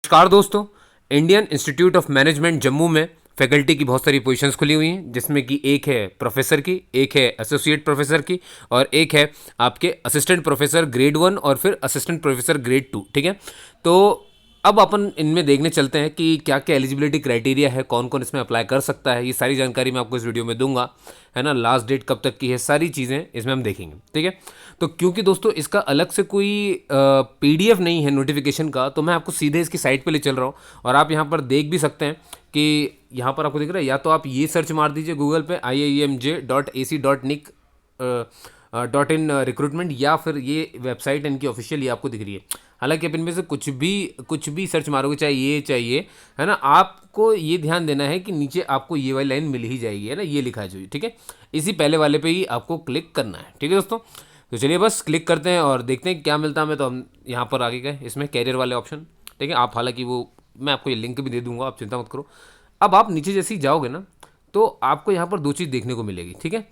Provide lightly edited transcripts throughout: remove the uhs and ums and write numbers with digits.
नमस्कार दोस्तों। Indian institute of management Jammu में फैकल्टी की बहुत सारी पोजीशंस खुली हुई हैं, जिसमें कि एक है प्रोफेसर की, एक है एसोसिएट प्रोफेसर की और एक है आपके असिस्टेंट प्रोफेसर ग्रेड 1 और फिर असिस्टेंट प्रोफेसर ग्रेड 2। ठीक है, तो अब अपन इनमें देखने चलते हैं कि क्या क्या एलिजिबिलिटी क्राइटेरिया है, कौन कौन इसमें अप्लाई कर सकता है। ये सारी जानकारी मैं आपको इस वीडियो में दूंगा, है ना। लास्ट डेट कब तक की है, सारी चीज़ें इसमें हम देखेंगे। ठीक है, तो क्योंकि दोस्तों इसका अलग से कोई पीडीएफ नहीं है नोटिफिकेशन का, तो मैं आपको सीधे इसकी साइट पे ले चल रहा हूँ और आप यहाँ पर देख भी सकते हैं कि यहाँ पर आपको दिख रहा है। या तो आप ये सर्च मार दीजिए गूगल पे iimj.ac.nic .in रिक्रूटमेंट, या फिर ये वेबसाइट इनकी ऑफिशियल ये आपको दिख रही है। हालांकि आप इनमें से कुछ भी सर्च मारोगे, चाहे ये चाहिए, है ना, आपको ये ध्यान देना है कि नीचे आपको ये वाली लाइन मिल ही जाएगी, है ना, ये लिखा है जो। ठीक है, इसी पहले वाले पे ही आपको क्लिक करना है। ठीक है दोस्तों, तो चलिए बस क्लिक करते हैं और देखते हैं क्या मिलता है हमें। तो हम यहाँ पर आगे गए, इसमें कैरियर वाले ऑप्शन। ठीक है, आप हालांकि वो मैं आपको ये लिंक भी दे दूंगा, आप चिंता मत करो। अब आप नीचे जैसे ही जाओगे ना, तो आपको यहाँ पर दो चीज़ देखने को मिलेगी। ठीक है,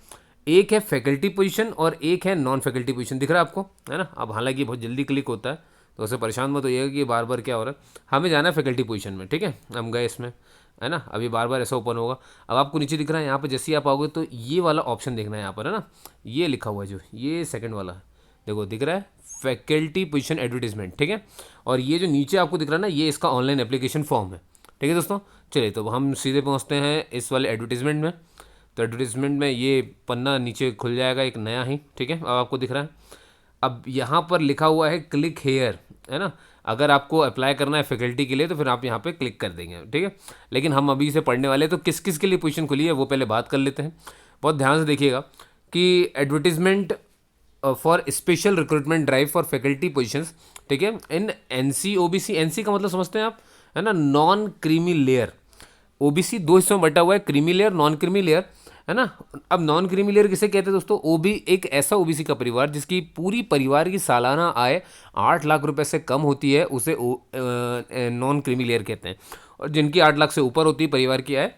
एक है फैकल्टी पोजीशन और एक है नॉन फैकल्टी पोजीशन। दिख रहा है आपको, है ना। अब हालांकि बहुत जल्दी क्लिक होता है, तो उससे परेशान मत होइएगा कि बार बार क्या हो रहा है। हमें जाना है फैकल्टी पोजीशन में। ठीक है, हम गए इसमें, है ना। अभी बार बार ऐसा ओपन होगा। अब आपको नीचे दिख रहा है, यहाँ पर जैसे ही आप आओगे तो ये वाला ऑप्शन देखना है यहाँ पर, है ना। ये लिखा हुआ है जो, ये सेकंड वाला देखो दिख रहा है, फैकल्टी पोजीशन एडवर्टीजमेंट। ठीक है, और ये जो नीचे आपको दिख रहा है ना, ये इसका ऑनलाइन एप्लीकेशन फॉर्म है। ठीक है दोस्तों, चलिए तो हम सीधे पहुँचते हैं इस वाले एडवर्टीजमेंट में। तो एडवर्टीजमेंट में ये पन्ना नीचे खुल जाएगा एक नया ही। ठीक है, अब आपको दिख रहा है, अब यहाँ पर लिखा हुआ है क्लिक हेयर, है ना। अगर आपको अप्लाई करना है फैकल्टी के लिए तो फिर आप यहाँ पे क्लिक कर देंगे। ठीक है, लेकिन हम अभी से पढ़ने वाले हैं, तो किस किस के लिए पोजीशन खुली है वो पहले बात कर लेते हैं। बहुत ध्यान से देखिएगा कि advertisement for special recruitment drive for faculty positions. ठीक है, इन एनसी ओबीसी। एनसी का मतलब समझते हैं आप, है ना, नॉन क्रीमी लेयर। ओबीसी दो हिस्सों में बटा हुआ है, creamy layer, non creamy layer, है ना। अब नॉन क्रीमी लेयर किसे कहते हैं दोस्तों? ओबी एक ऐसा ओबीसी का परिवार जिसकी पूरी परिवार की सालाना आय 8 लाख रुपए से कम होती है, उसे नॉन क्रीमी लेयर कहते हैं। और जिनकी 8 लाख से ऊपर होती है परिवार की आय,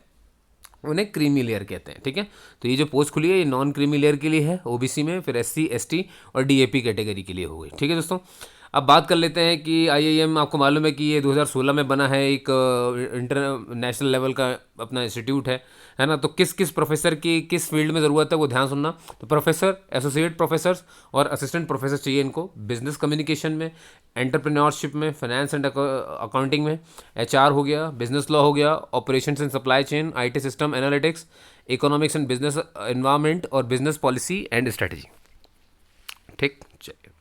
उन्हें क्रीमी लेयर कहते हैं। ठीक है, तो ये जो पोस्ट खुली है ये नॉन क्रीमी लेयर के लिए है ओबीसी में, फिर एससी एसटी और डीएपी कैटेगरी के लिए हो गई। ठीक है दोस्तों, अब बात कर लेते हैं कि आईआईएम, आपको मालूम है कि ये 2016 में बना है, एक इंटरनेशनल लेवल का अपना इंस्टीट्यूट है ना। तो किस किस प्रोफेसर की किस फील्ड में ज़रूरत है वो ध्यान सुनना। तो प्रोफेसर, एसोसिएट प्रोफेसर्स और असिस्टेंट प्रोफेसर चाहिए इनको बिजनेस कम्युनिकेशन में, एंटरप्रेन्योरशिप में, फाइनेंस एंड अकाउंटिंग में, एचआर हो गया, बिजनेस लॉ हो गया, operations and supply chain, IT system analytics, economics and business environment और बिजनेस पॉलिसी एंड स्ट्रेटजी। ठीक, चलिए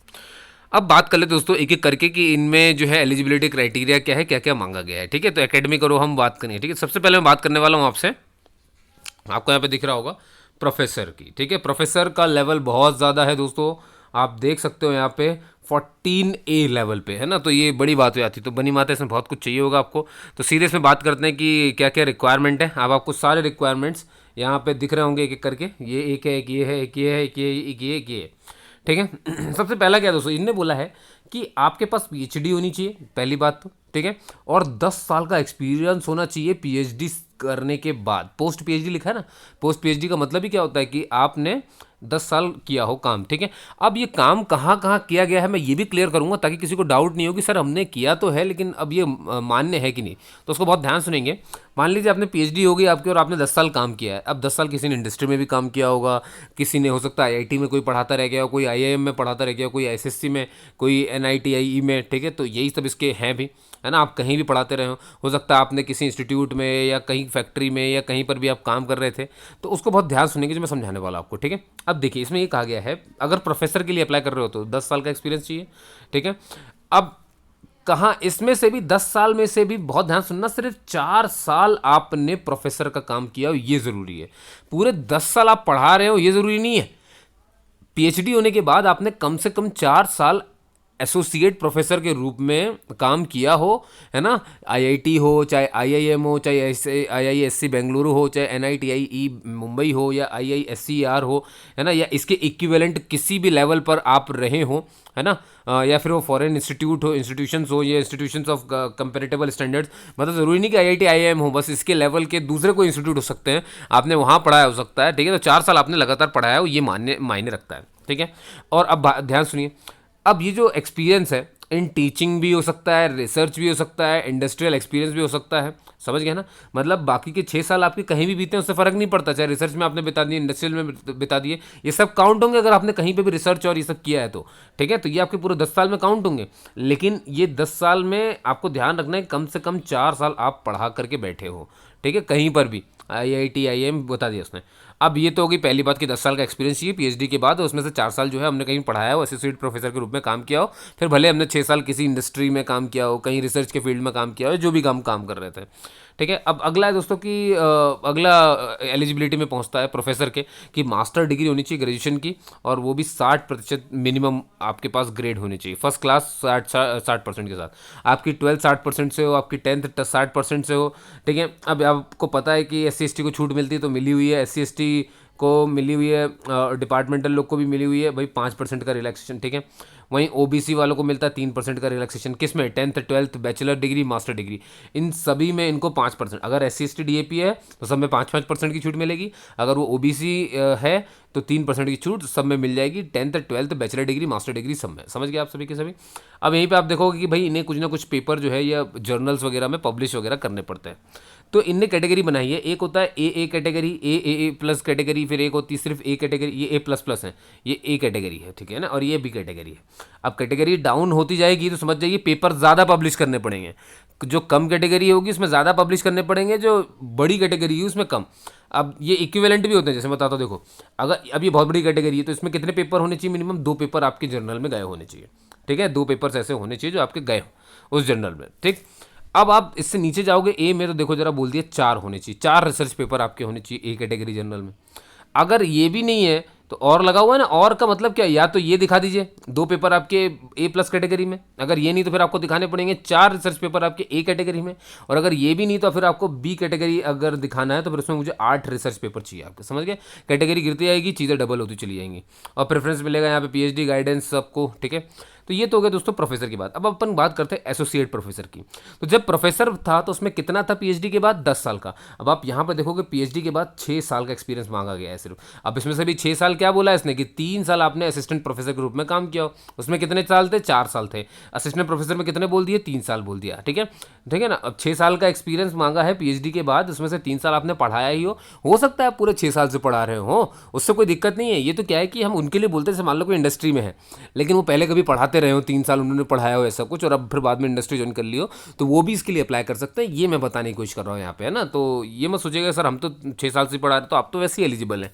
अब बात कर लेते दोस्तों एक एक करके कि इनमें जो है एलिजिबिलिटी क्राइटेरिया क्या है, क्या क्या मांगा गया है। ठीक है, तो एकेडमिक और हम बात करेंगे। ठीक है, सबसे पहले मैं बात करने वाला हूँ आपसे, आपको यहाँ पे दिख रहा होगा प्रोफेसर की। ठीक है, प्रोफेसर का लेवल बहुत ज़्यादा है दोस्तों, आप देख सकते हो यहाँ पे 14A लेवल पे, है ना। तो ये बड़ी बात हो जाती है, तो बनी माता इसमें बहुत कुछ चाहिए होगा आपको। तो सीधे इसमें बात करते हैं कि क्या क्या रिक्वायरमेंट है। अब आपको सारे रिक्वायरमेंट्स यहाँ पे दिख रहे होंगे एक एक करके। ये एक है, एक ये है, एक ये है, एक ये, एक ये, एक ये। ठीक है, सबसे पहला क्या दोस्तों, इनने बोला है कि आपके पास पीएचडी होनी चाहिए, पहली बात तो। ठीक है, और 10 साल का एक्सपीरियंस होना चाहिए पीएचडी करने के बाद। पोस्ट पीएचडी लिखा है ना, पोस्ट पीएचडी का मतलब ही क्या होता है कि आपने 10 साल किया हो काम। ठीक है, अब ये काम कहाँ कहाँ किया गया है मैं ये भी क्लियर करूंगा, ताकि किसी को डाउट नहीं हो कि सर हमने किया तो है लेकिन अब ये मान्य है कि नहीं। तो उसको बहुत ध्यान सुनेंगे। मान लीजिए आपने पीएचडी होगी आपकी और आपने 10 साल काम किया है। अब 10 साल किसी ने इंडस्ट्री में भी काम किया होगा, किसी ने हो सकता है आईआईटी में कोई पढ़ाता रह गया, कोई आईआईएम में पढ़ाता रह गया, कोई एसएससी में, कोई एनआईटीआई में। ठीक है, तो यही सब इसके हैं भी, है ना। आप कहीं भी पढ़ाते रहे हो सकता है आपने किसी इंस्टीट्यूट में या कहीं फैक्ट्री में या कहीं पर भी आप काम कर रहे थे, तो उसको बहुत ध्यान सुनेंगे जो मैं समझाने वाला आपको। ठीक है, अब देखिए इसमें ये कहा गया है अगर प्रोफेसर के लिए अप्लाई कर रहे हो तो 10 साल का एक्सपीरियंस चाहिए। ठीक है, अब कहाँ इसमें से भी 10 साल में से भी बहुत ध्यान सुनना, सिर्फ 4 साल आपने प्रोफेसर का काम किया हो ये ज़रूरी है। पूरे 10 साल आप पढ़ा रहे हो ये ज़रूरी नहीं है। पीएचडी होने के बाद आपने कम से कम 4 साल एसोसिएट प्रोफेसर के रूप में काम किया हो, है ना। आईआईटी हो, चाहे आईआईएम हो, चाहे आईआईएससी बेंगलुरु हो, चाहे एनआईटीआई मुंबई हो, या आईआईएससीआर हो, है ना, या इसके इक्विवेलेंट किसी भी लेवल पर आप रहे हो, है ना। या फिर वो फॉरेन इंस्टीट्यूशंस हो, या इंस्टीट्यूशंस ऑफ कंपेरेटिबल स्टैंडर्ड्स। मतलब ज़रूरी नहीं कि आईआईटी आईआईएम हो, बस इसके लेवल के दूसरे कोई इंस्टीट्यूट हो सकते हैं, आपने वहाँ पढ़ाया हो सकता है। ठीक है, तो 4 साल आपने लगातार पढ़ाया हो ये मायने रखता है। ठीक है, और अब ध्यान सुनिए, अब ये जो एक्सपीरियंस है इन टीचिंग भी हो सकता है, रिसर्च भी हो सकता है, इंडस्ट्रियल एक्सपीरियंस भी हो सकता है। समझ गए ना? मतलब बाकी के 6 साल आपके कहीं भी बीते हैं उससे फ़र्क नहीं पड़ता, चाहे रिसर्च में आपने बिता दिए, इंडस्ट्रियल में बिता दिए, ये सब काउंट होंगे अगर आपने कहीं पे भी रिसर्च और ये सब किया है तो। ठीक है, तो ये आपके पूरे 10 साल में काउंट होंगे। लेकिन ये 10 साल में आपको ध्यान रखना है कम से कम 4 साल आप पढ़ा करके बैठे हो। ठीक है, कहीं पर भी IIT IIM बता दिया उसने। अब ये तो होगी पहली बात कि 10 साल का एक्सपीरियंस चाहिए पीएचडी के बाद, उसमें से 4 साल जो है हमने कहीं पढ़ाया हो, एसोसिएट प्रोफेसर के रूप में काम किया हो, फिर भले हमने 6 साल किसी इंडस्ट्री में काम किया हो, कहीं रिसर्च के फील्ड में काम किया हो, जो भी काम कर रहे थे। ठीक है, अब अगला है दोस्तों कि अगला एलिजिबिलिटी में पहुंचता है प्रोफेसर के कि मास्टर डिग्री होनी चाहिए ग्रेजुएशन की, और वो भी 60% मिनिमम आपके पास ग्रेड होनी चाहिए, फर्स्ट क्लास 60% के साथ। आपकी 12th 60% से हो, आपकी 10th 60% से हो। ठीक है, अब आपको पता है कि SC ST को छूट मिलती है तो मिली हुई है, SC ST को मिली हुई है, डिपार्टमेंटल लोग को भी मिली हुई है भाई 5% का रिलैक्सेशन। ठीक है, वहीं OBC वालों को मिलता है 3% का रिलैक्सेशन, किस में? 10th 12th bachelor degree master degree, इन सभी में इनको 5%। अगर SC ST DAP है तो सब में 5% की छूट मिलेगी, अगर वो OBC है तो 3% की छूट सब में मिल जाएगी, 10th 12th bachelor degree master degree सब में। समझ गए आप सभी के सभी? अब यहीं पे आप देखोगे कि भाई इन्हें कुछ ना कुछ पेपर जो है या जर्नल्स वगैरह में पब्लिश वगैरह करने पड़ते हैं। तो इनने कैटेगरी बनाई है, एक होता है A category, A plus category, फिर एक होती है सिर्फ ए कैटेगरी, ये A++ है, ये ए कैटेगरी है। ठीक है ना, और ये B कैटेगरी है। अब कैटेगरी डाउन होती जाएगी तो समझ जाइए पेपर ज़्यादा पब्लिश करने पड़ेंगे, जो कम कैटेगरी होगी उसमें ज़्यादा पब्लिश करने पड़ेंगे, जो बड़ी कैटेगरी है उसमें कम। अब ये इक्विवेलेंट भी होते हैं, जैसे मैं बताता हूँ, देखो अगर अब ये बहुत बड़ी कैटेगरी है तो इसमें कितने पेपर होने चाहिए? मिनिमम 2 पेपर आपके जर्नल में गए होने चाहिए। ठीक है, 2 पेपर्स ऐसे होने चाहिए जो आपके गए हो उस जर्नल में। ठीक, अब आप इससे नीचे जाओगे ए में तो देखो जरा बोल दिया 4 होने चाहिए, 4 रिसर्च पेपर आपके होने चाहिए ए कैटेगरी जर्नल में। अगर ये भी नहीं है तो और लगा हुआ है ना, और का मतलब क्या? या तो ये दिखा दीजिए 2 पेपर आपके A+ कैटेगरी में, अगर ये नहीं तो फिर आपको दिखाने पड़ेंगे 4 रिसर्च पेपर आपके ए कैटेगरी में, और अगर ये भी नहीं तो फिर आपको B कैटेगरी अगर दिखाना है तो फिर उसमें मुझे 8 रिसर्च पेपर चाहिए आपके। समझ गए? कैटेगरी गिरती जाएगी, चीज़ें डबल होती चली जाएंगी, और प्रेफरेंस मिलेगा यहाँ पे PhD गाइडेंस सबको। ठीक है, तो ये तो हो गया दोस्तों प्रोफेसर की बात। अब अपन बात करते हैं एसोसिएट प्रोफेसर की। तो जब प्रोफेसर था तो उसमें कितना था पीएचडी के बाद? 10 साल का। अब आप यहाँ पर देखोगे पीएचडी के बाद 6 साल का एक्सपीरियंस मांगा गया है सिर्फ। अब इसमें से भी 6 साल क्या बोला है इसने कि 3 साल आपने असिस्टेंट प्रोफेसर के रूप में काम किया हो। उसमें कितने साल थे? 4 साल थे। असिस्टेंट प्रोफेसर में कितने बोल दिए? 3 साल बोल दिया। ठीक है, ठीक है ना। अब 6 साल का एक्सपीरियंस मांगा है पीएचडी के बाद, उसमें से 3 साल आपने पढ़ाया ही हो सकता है आप पूरे 6 साल से पढ़ा रहे हो, उससे कोई दिक्कत नहीं है। ये तो क्या है कि हम उनके लिए बोलते हैं, जैसे मान लो कोई इंडस्ट्री में है लेकिन वो पहले कभी पढ़ाते रहे हो, 3 साल उन्होंने पढ़ाया हो ऐसा कुछ, और अब फिर बाद में इंडस्ट्री ज्वाइन कर लियो, तो वो भी इसके लिए अप्लाई कर सकते हैं। ये मैं बताने की कोशिश कर रहा हूँ यहाँ पे, है ना। तो ये मत सोचिएगा सर हम तो 6 साल से पढ़ा रहे, तो आप तो वैसे ही एलिजिबल हैं,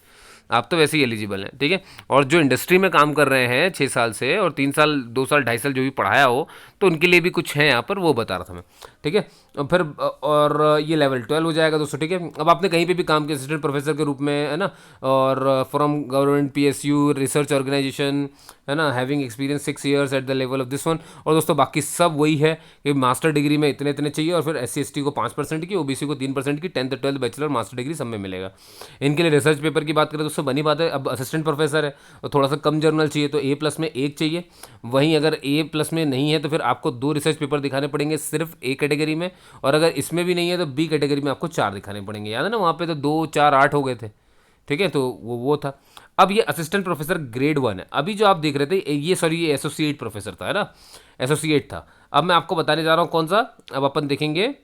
आप तो वैसे ही एलिजिबल हैं। ठीक है, और जो इंडस्ट्री में काम कर रहे हैं 6 साल से, और 3 साल 2 साल 2.5 साल जो भी पढ़ाया हो, तो उनके लिए भी कुछ है यहाँ पर, वो बता रहा था मैं। ठीक है, और फिर और ये लेवल 12 हो जाएगा दोस्तों। ठीक है, अब आपने कहीं पे भी काम किया असिस्टेंट प्रोफेसर के रूप में, है ना, और from government PSU research organisation, है ना, having experience 6 years at the level of this one. और दोस्तों बाकी सब वही है कि मास्टर डिग्री में इतने इतने चाहिए, और फिर SC ST को 5% की, OBC को 3% की, 10th 12th bachelor master degree सब में मिलेगा। इनके लिए रिसर्च पेपर की बात करें दोस्तों बनी बात है, अब असिस्टेंट प्रोफेसर है और थोड़ा सा कम जर्नल चाहिए तो A+ में 1 चाहिए। वहीं अगर A+ में नहीं है तो फिर आपको 2 रिसर्च पेपर दिखाने पड़ेंगे सिर्फ A कैटेगरी में, और अगर इसमें भी नहीं है तो B कैटेगरी में आपको 4 दिखाने पड़ेंगे। याद है ना, वहाँ पे तो 2 4 8 हो गए थे। ठीक है, तो वो था। अब ये असिस्टेंट प्रोफेसर ग्रेड 1 है। अभी जो आप देख रहे थे ये, सॉरी, ये एसोसिएट प्रोफेसर था, है ना, एसोसिएट था। अब मैं आपको बताने जा रहा हूँ कौन सा। अब अपन देखेंगे,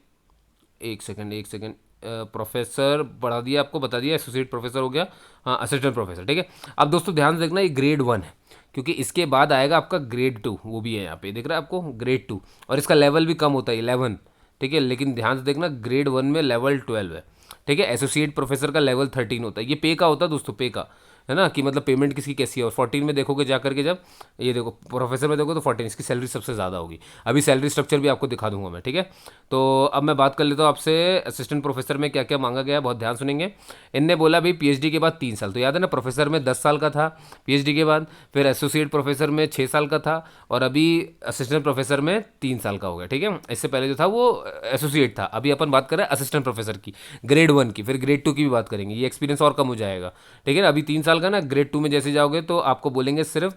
एक सेकंड, प्रोफेसर बढ़ा दिया, आपको बता दिया, एसोसिएट प्रोफेसर हो गया, हाँ असिस्टेंट प्रोफेसर। ठीक है, अब दोस्तों ध्यान से देखना, ये ग्रेड 1 है, क्योंकि इसके बाद आएगा आपका ग्रेड 2, वो भी है यहाँ पे, दिख रहा है आपको, ग्रेड 2, और इसका लेवल भी कम होता है 11। ठीक है, लेकिन ध्यान से देखना ग्रेड 1 में लेवल 12 है। ठीक है, एसोसिएट प्रोफेसर का लेवल 13 होता है। ये पे का होता है दोस्तों, पे का, है ना, कि मतलब पेमेंट किसकी कैसी है। और 14 में देखोगे जा करके, जब ये देखो प्रोफेसर में देखो तो 14, इसकी सैलरी सबसे ज़्यादा होगी। अभी सैलरी स्ट्रक्चर भी आपको दिखा दूंगा मैं। ठीक है, तो अब मैं बात कर लेता हूँ आपसे असिस्टेंट प्रोफेसर में क्या क्या मांगा गया है, बहुत ध्यान सुनेंगे। इनने बोला भाई पीएचडी के बाद 3 साल, तो याद है ना, प्रोफेसर में 10 साल का था पीएचडी के बाद, फिर एसोसिएट प्रोफेसर में 6 साल का था, और अभी असिस्टेंट प्रोफेसर में 3 साल का हो गया। ठीक है, इससे पहले जो था वो एसोसिएट था। अभी अपन बात कर रहे हैं असिस्टेंट प्रोफेसर की, ग्रेड 1 की, फिर ग्रेड 2 की भी बात करेंगे। ये एक्सपीरियंस और कम हो जाएगा। ठीक है ना, अभी 3 साल का ना, ग्रेड 2 में जैसे जाओगे तो आपको बोलेंगे सिर्फ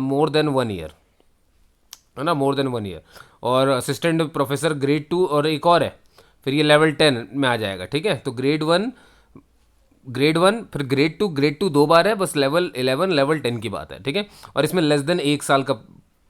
मोर देन 1 ईयर, है ना, मोर देन 1 ईयर। और असिस्टेंट प्रोफेसर ग्रेड 2 और एक और है, फिर ये लेवल 10 में आ जाएगा। ठीक है, तो ग्रेड 1 फिर ग्रेड 2 दो बार है, बस लेवल 11 लेवल 10 की बात है। ठीक है, और इसमें लेस देन 1 साल का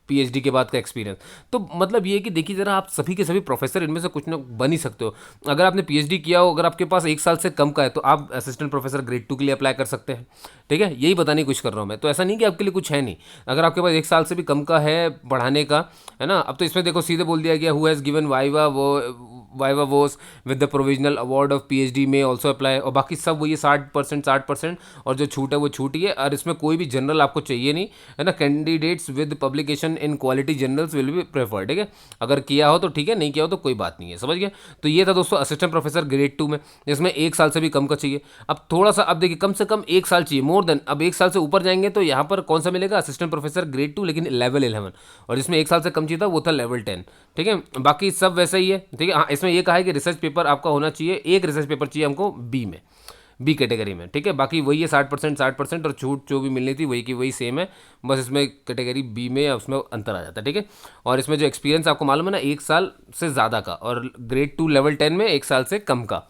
पीएचडी के बाद का एक्सपीरियंस। तो मतलब ये है कि देखिए ज़रा, आप सभी के सभी प्रोफेसर इनमें से कुछ ना बन ही सकते हो। अगर आपने पीएचडी किया हो, अगर आपके पास 1 साल से कम का है, तो आप असिस्टेंट प्रोफेसर ग्रेड 2 के लिए अप्लाई कर सकते हैं। ठीक है, यही बताने की कोशिश कर रहा हूँ मैं। तो ऐसा नहीं कि आपके लिए कुछ है नहीं, अगर आपके पास 1 साल से भी कम का है पढ़ाने का, है ना। अब तो इसमें देखो सीधे बोल दिया गया, who has given viva voce with the provisional award of PhD में ऑल्सो अप्लाई। और बाकी सब वही 60%, और जो छूट है वो छूट ही है। और इसमें कोई भी जनरल आपको चाहिए नहीं, है ना। Candidates with publication in quality journals will be preferred. ठीक है, अगर किया हो तो ठीक है, नहीं किया हो तो कोई बात नहीं है, समझ गए। तो ये था दोस्तों असिस्टेंट प्रोफेसर ग्रेड 2 में, जिसमें 1 साल से भी कम का चाहिए। अब थोड़ा सा, अब देखिए, कम से कम 1 साल चाहिए, मोर देन। अब 1 साल से ऊपर जाएंगे तो यहाँ पर कौन सा मिलेगा, असिस्टेंट प्रोफेसर ग्रेड 2 लेकिन लेवल 11। और जिसमें 1 साल से कम चाहिए था वो था लेवल 10। ठीक है, बाकी सब वैसा ही है। ठीक है, हाँ, इसमें ये कहा है कि रिसर्च पेपर आपका होना चाहिए, एक रिसर्च पेपर चाहिए हमको बी कैटेगरी में। ठीक है, बाकी वही है 60%, और छूट जो भी मिलनी थी वही की वही सेम है, बस इसमें कैटेगरी बी में उसमें अंतर आ जाता है। ठीक है, और इसमें जो एक्सपीरियंस आपको मालूम है ना, 1 साल से ज़्यादा का, और ग्रेड 2 लेवल 10 में 1 साल से कम का।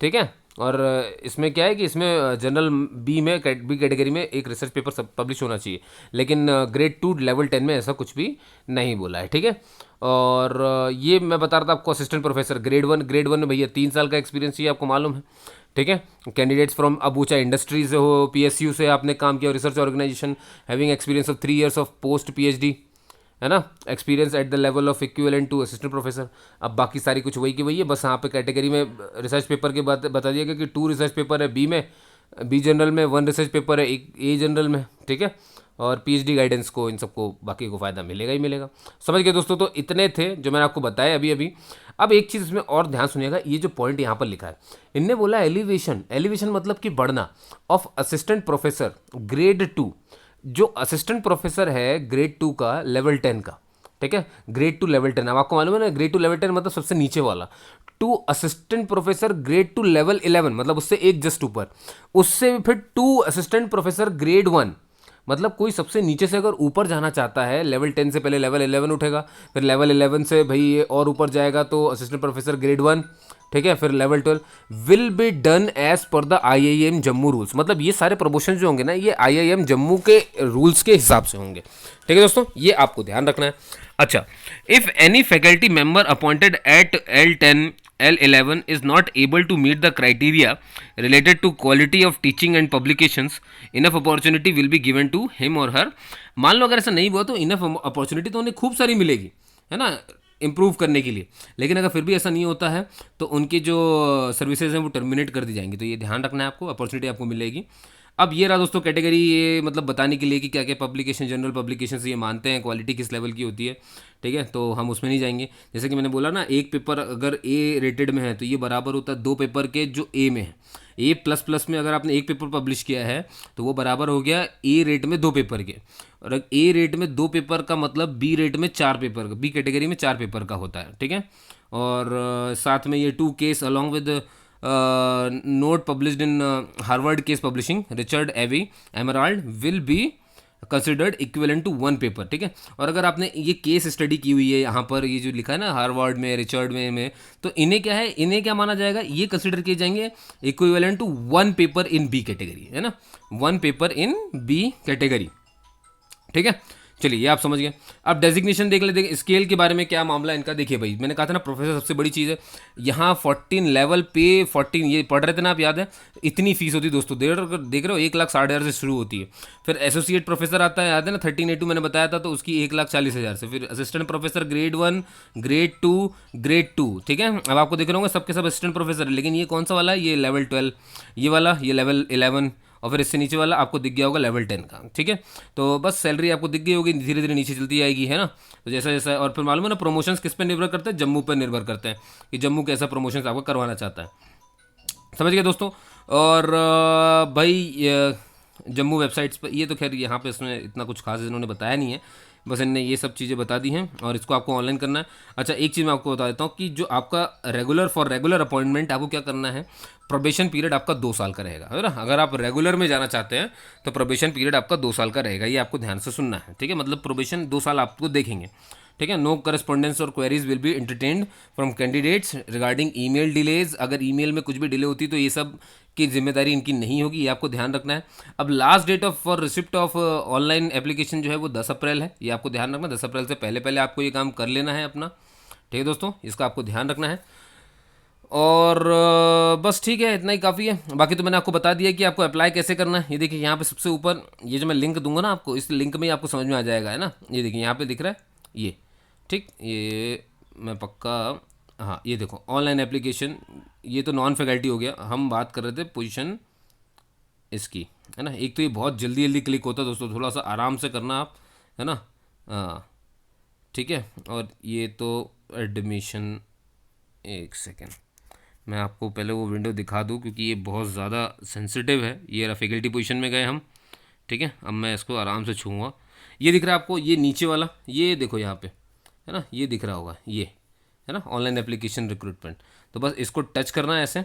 ठीक है, और इसमें क्या है कि इसमें जनरल बी कैटेगरी में एक रिसर्च पेपर सब पब्लिश होना चाहिए, लेकिन ग्रेड 2 लेवल 10 में ऐसा कुछ भी नहीं बोला है। ठीक है, और ये मैं बता रहा था आपको असिस्टेंट प्रोफेसर ग्रेड वन में भैया 3 साल का एक्सपीरियंस चाहिए, आपको मालूम है। ठीक है, कैंडिडेट्स फ्रॉम अबूचा इंडस्ट्रीज हो, पीएसयू से आपने काम किया, research organisation having experience of 3 years of post PhD, है ना, experience at the level of equivalent to assistant professor. अब बाकी सारी कुछ वही की वही है, बस यहाँ पे कैटेगरी में रिसर्च पेपर के बाद बता दिया गया कि 2 रिसर्च पेपर है बी जनरल में, 1 रिसर्च पेपर है ए जनरल में। ठीक है, और पीएचडी गाइडेंस को, इन सबको बाकी को फ़ायदा मिलेगा ही मिलेगा। समझ गए दोस्तों, तो इतने थे जो मैंने आपको बताया अभी अभी। अब एक चीज़ इसमें और ध्यान सुनिएगा, ये जो पॉइंट यहाँ पर लिखा है, इनने बोला एलिवेशन मतलब कि बढ़ना ऑफ असिस्टेंट प्रोफेसर ग्रेड 2, जो असिस्टेंट प्रोफेसर है ग्रेड 2 का लेवल 10 का। ठीक है, ग्रेड 2 लेवल 10, अब आपको मालूम है ना, ग्रेड 2 लेवल 10 मतलब सबसे नीचे वाला। To assistant professor grade 2 level 11 मतलब उससे एक जस्ट ऊपर, उससे फिर 2 असिस्टेंट प्रोफेसर ग्रेड 1, मतलब कोई सबसे नीचे से अगर ऊपर जाना चाहता है, लेवल 10 से पहले लेवल 11 उठेगा, फिर लेवल 11 से भाई ये और ऊपर जाएगा तो असिस्टेंट प्रोफेसर ग्रेड 1। ठीक है, फिर level 12 will be done as per the IIM Jammu rules. मतलब ये सारे प्रमोशन जो होंगे ना, ये आईआईएम जम्मू के रूल्स के हिसाब से होंगे। ठीक है दोस्तों, ये आपको ध्यान रखना है। अच्छा, if any faculty member appointed at L10 L11 is not able to meet the criteria related to quality of teaching and publications, enough opportunity will be given to him or her। मान लो अगर ऐसा नहीं हुआ तो enough opportunity तो उन्हें खूब सारी मिलेगी, है ना, इम्प्रूव करने के लिए। लेकिन अगर फिर भी ऐसा नहीं होता है तो उनकी जो सर्विसेज हैं वो टर्मिनेट कर दी जाएंगी। तो ये ध्यान रखना है आपको, अपॉर्चुनिटी आपको मिलेगी। अब ये रहा दोस्तों कैटेगरी, ये मतलब बताने के लिए कि क्या क्या पब्लिकेशन, जनरल पब्लिकेशन से ये मानते हैं क्वालिटी किस लेवल की होती है। ठीक है, तो हम उसमें नहीं जाएंगे। जैसे कि मैंने बोला ना, एक पेपर अगर ए रेटेड में है तो ये बराबर होता है 2 पेपर के जो ए में है। ए प्लस प्लस में अगर आपने एक पेपर पब्लिश किया है तो वो बराबर हो गया ए रेट में 2 पेपर के। और ए रेट में 2 पेपर का मतलब बी रेट में 4 पेपर का, बी कैटेगरी में 4 पेपर का होता है। ठीक है, और साथ में ये 2 case along with note published in Harvard Case Publishing, Richard Abbey Emerald will be considered equivalent to 1 paper. ठीक है, और अगर आपने ये केस स्टडी की हुई है, यहाँ पर ये जो लिखा है ना हार्वर्ड में, रिचर्ड में तो इन्हें क्या है, इन्हें क्या माना जाएगा, ये कंसिडर किए जाएंगे equivalent to 1 paper in B category, है ना, 1 पेपर इन बी कैटेगरी। ठीक है, चलिए ये आप समझ गए। अब डेजिग्नेशन देख लेते हैं, स्केल के बारे में क्या मामला है इनका। देखिए भाई, मैंने कहा था ना प्रोफेसर सबसे बड़ी चीज़ है। यहाँ 14 लेवल पे 14 ये पढ़ रहे थे ना आप, याद है, इतनी फीस होती है दोस्तों, देख रहे हो 1,60,000 से शुरू होती है। फिर एसोसिएट प्रोफेसर आता है, याद है ना 13A2 मैंने बताया था, तो उसकी 1,40,000 से। फिर असिस्टेंट प्रोफेसर ग्रेड 1, ग्रेड 2। ठीक है, अब आपको देख रहे होंगे सबके सब असिस्टेंट प्रोफेसर है, लेकिन ये कौन सा वाला है, ये लेवल 12, ये वाला ये लेवल 11, और फिर इससे नीचे वाला आपको दिख गया होगा लेवल 10 का। ठीक है, तो बस सैलरी आपको दिख गई होगी, धीरे धीरे नीचे चलती आएगी, है ना। तो जैसा जैसा, और फिर मालूम है ना प्रमोशंस किस पे निर्भर करते हैं, जम्मू पर निर्भर करते हैं कि जम्मू कैसा प्रमोशंस आपको करवाना चाहता है। समझ गए दोस्तों। और भाई जम्मू वेबसाइट्स पर, ये तो खैर यहाँ पे इसमें इतना कुछ खास इन्होंने बताया नहीं है, बस इनने ये सब चीज़ें बता दी हैं, और इसको आपको ऑनलाइन करना है। अच्छा, एक चीज़ मैं आपको बता देता हूँ कि जो आपका रेगुलर अपॉइंटमेंट आपको क्या करना है, प्रोबेशन पीरियड आपका 2 साल का रहेगा, है ना। अगर आप रेगुलर में जाना चाहते हैं तो प्रोबेशन पीरियड आपका 2 साल का रहेगा, ये आपको ध्यान से सुनना है। ठीक है, मतलब प्रोबेशन 2 साल आपको देखेंगे। ठीक है, नो करस्पॉन्डेंस और queries will be entertained from candidates regarding email delays. अगर ईमेल में कुछ भी डिले होती है तो ये सब की जिम्मेदारी इनकी नहीं होगी, ये आपको ध्यान रखना है। अब last date of for receipt of online application जो है वो 10 अप्रैल है, ये आपको ध्यान रखना। 10 अप्रैल से पहले पहले आपको ये काम कर लेना है अपना, ठीक है दोस्तों, इसका आपको ध्यान रखना है। और बस ठीक है, इतना ही काफ़ी है। बाकी तो मैंने आपको बता दिया कि आपको अप्लाई कैसे करना है। ये देखिए यहाँ पे सबसे ऊपर ये जो मैं लिंक दूंगा ना आपको, इस लिंक में ही आपको समझ में आ जाएगा, है ना। ये देखिए यहाँ पे दिख रहा है ये, ठीक, ये मैं पक्का, हाँ ये देखो ऑनलाइन एप्लीकेशन, ये तो नॉन फैकल्टी हो गया, हम बात कर रहे थे पोजीशन इसकी, है ना। एक तो ये बहुत जल्दी जल्दी क्लिक होता है दोस्तों, थोड़ा सा आराम से करना आप, है ना। हाँ ठीक है। और ये तो एडमिशन, एक सेकेंड मैं आपको पहले वो विंडो दिखा दूँ क्योंकि ये बहुत ज़्यादा सेंसिटिव है। ये रहा फैकल्टी पोजीशन में गए हम, ठीक है। अब मैं इसको आराम से छूँगा, ये दिख रहा है आपको, ये नीचे वाला, ये देखो यहाँ पे, है ना, ये दिख रहा होगा, ये है ना ऑनलाइन एप्लीकेशन रिक्रूटमेंट। तो बस इसको टच करना है ऐसे,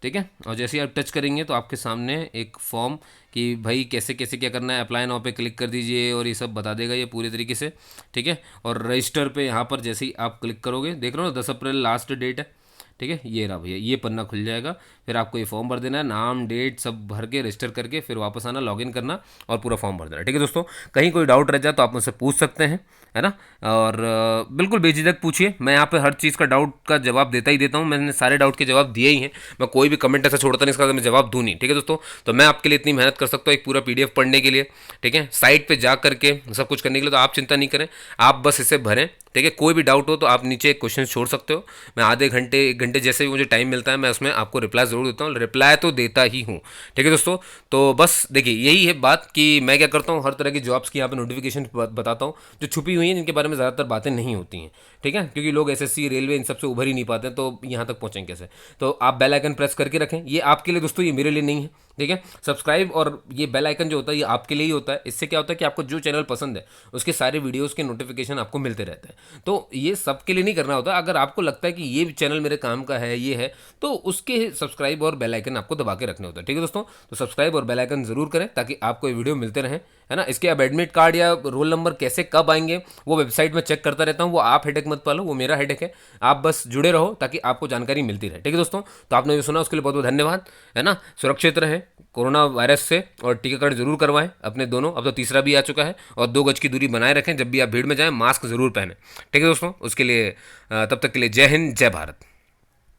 ठीक है। और जैसे ही आप टच करेंगे तो आपके सामने एक फॉर्म कि भाई कैसे कैसे क्या करना है, अप्लाई नाउ पे क्लिक कर दीजिए और ये सब बता देगा ये पूरे तरीके से, ठीक है। और रजिस्टर पे यहाँ पर जैसे ही आप क्लिक करोगे, देख रहे हो 10 अप्रैल लास्ट डेट है, ठीक है। ये रहा भैया, ये पन्ना खुल जाएगा, फिर आपको ये फॉर्म भर देना है, नाम डेट सब भर के रजिस्टर करके फिर वापस आना, लॉगिन करना और पूरा फॉर्म भर देना, ठीक है दोस्तों। कहीं कोई डाउट रह जाए तो आप मुझसे पूछ सकते हैं, है ना। और बिल्कुल बेझिझक पूछिए, मैं यहाँ पे हर चीज़ का डाउट का जवाब देता ही देता हूँ, मैंने सारे डाउट के जवाब दिए ही हैं, मैं कोई भी कमेंट ऐसा छोड़ता नहीं इसका मैं जवाब दूँ नहीं, ठीक है दोस्तों। तो मैं आपके लिए इतनी मेहनत कर सकता हूँ एक पूरा PDF पढ़ने के लिए, ठीक है, साइट पर जा करके सब कुछ करने के लिए, तो आप चिंता नहीं करें, आप बस इसे भरें, ठीक है। कोई भी डाउट हो तो आप नीचे क्वेश्चन छोड़ सकते हो, मैं आधे घंटे 1 घंटे जैसे भी मुझे टाइम मिलता है मैं उसमें आपको रिप्लाई ज़रूर देता हूँ, रिप्लाई तो देता ही हूँ, ठीक है दोस्तों। तो बस देखिए यही है बात कि मैं क्या करता हूँ, हर तरह की जॉब्स की यहाँ पे नोटिफिकेशन बताता हूँ जो छुपी हुई हैं, जिनके बारे में ज़्यादातर बातें नहीं होती हैं, ठीक है, क्योंकि लोग SSC रेलवे इन सबसे उभर ही नहीं पाते हैं, तो यहाँ तक पहुँचेंगे कैसे। तो आप बेल आइकन प्रेस करके रखें, ये आपके लिए दोस्तों, ये मेरे लिए नहीं है, ठीक है। सब्सक्राइब और ये बेल आइकन जो होता है ये आपके लिए ही होता है, इससे क्या होता है कि आपको जो चैनल पसंद है उसके सारे वीडियोस के नोटिफिकेशन आपको मिलते रहते हैं। तो ये सबके लिए नहीं करना होता, अगर आपको लगता है कि ये चैनल मेरे काम का है, ये है, तो उसके सब्सक्राइब और बेल आइकन आपको दबा के रखने होता है, ठीक है दोस्तों। तो सब्सक्राइब और बेल आइकन जरूर करें ताकि आपको ये वीडियो मिलते रहें, है ना। इसके अब एडमिट कार्ड या रोल नंबर कैसे कब आएंगे वो वेबसाइट में चेक करता रहता हूँ, वो आप हेडेक मत पालो, वो मेरा हेडेक है। आप बस जुड़े रहो ताकि आपको जानकारी मिलती रहे, ठीक है दोस्तों। तो आपने जो सुना उसके लिए बहुत बहुत धन्यवाद, है ना। सुरक्षित रहें कोरोना वायरस से और टीकाकरण जरूर करवाएं अपने दोनों, अब तो तीसरा भी आ चुका है, और 2 गज की दूरी बनाए रखें, जब भी आप भीड़ में जाएं मास्क जरूर पहनें, ठीक है दोस्तों। उसके लिए तब तक के लिए जय हिंद, जय भारत।